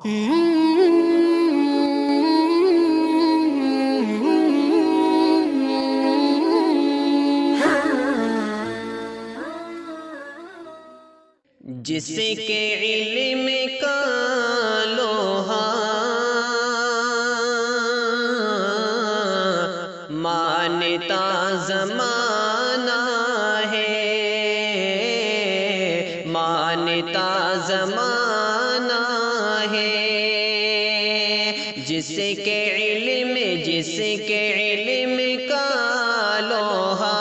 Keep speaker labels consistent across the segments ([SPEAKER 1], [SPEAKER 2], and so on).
[SPEAKER 1] جس کے علم کا لوہا مانتا زمانہ ہے، مانتا زمانہ ہے، جس کے علم کا لوہا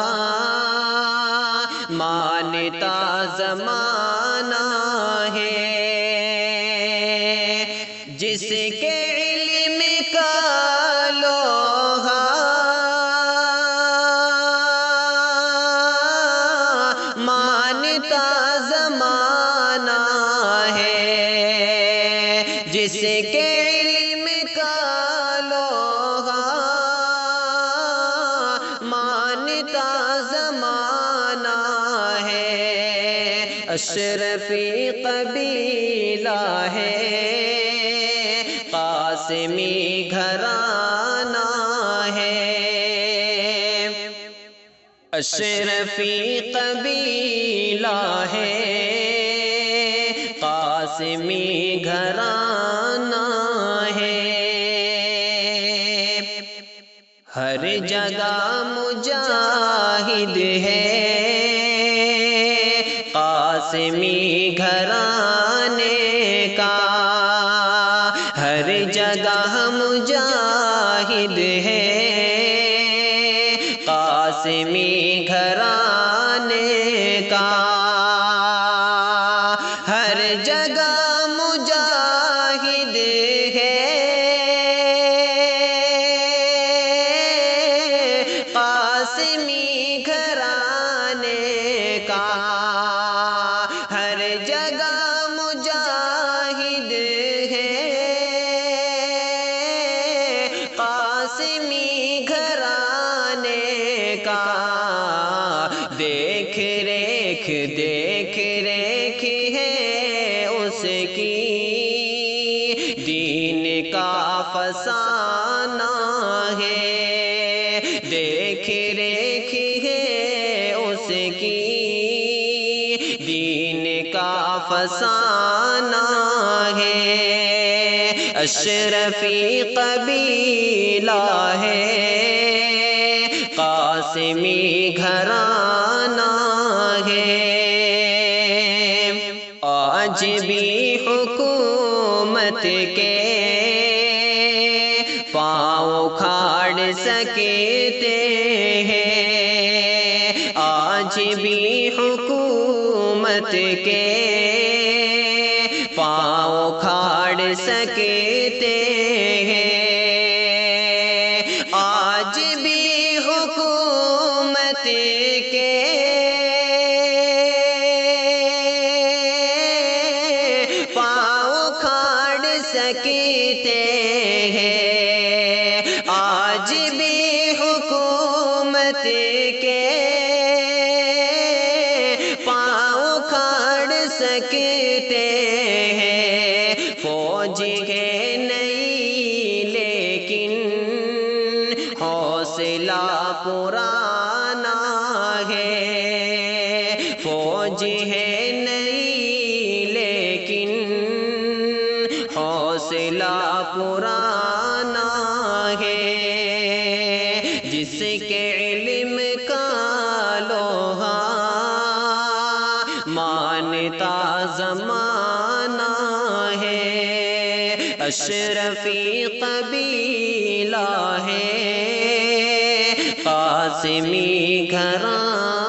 [SPEAKER 1] مانتا زمانہ ہے، جس کے علم کا لوہا مانتا زمانہ ہے، جس کے علم کا لوہا مانتا زمانہ ہے، اشرفی قبیلہ ہے، قاسمی گھرانہ ہے، اشرفی قبیلہ ہے، قاسمی گھرانہ ہے، ہر جگہ مجاہد ہے، قاسمی گھرانے کا، ہر جگہ مجاہد ہے، قاسمی گھرانے کا، ہر جگہ مجاہد ہے، قاسمی گھرانے کا، ہر جگہ مجاہد ہے، قاسمی گھرانے کا، دیکھ ریکھ ہے اس کی، دین کا فسانہ ہے، دیکھ ریکھ ہے اس کی، دین کا فسانہ ہے، اشرفی قبیلہ ہے، قاسمی گھرانہ ہے، آج بھی حکومت کے پاؤں اکھاڑ سکتے ہیں، آج بھی حکومت کے پاؤں اکھاڑ سکتے ہیں، آج بھی حکومت کے پاؤں اکھاڑ سکتے ہیں، آج بھی حکومت کے پاؤں اکھاڑ سکتے ہیں، فوج ہے نئی لیکن حوصلہ پرانا ہے، فوج ہے نئی لیکن حوصلہ پرانا ہے، جس کے علم کا لوہا مانتا زمانہ ہے، اشرفی قبیلہ ہے، قاسمی گھرانہ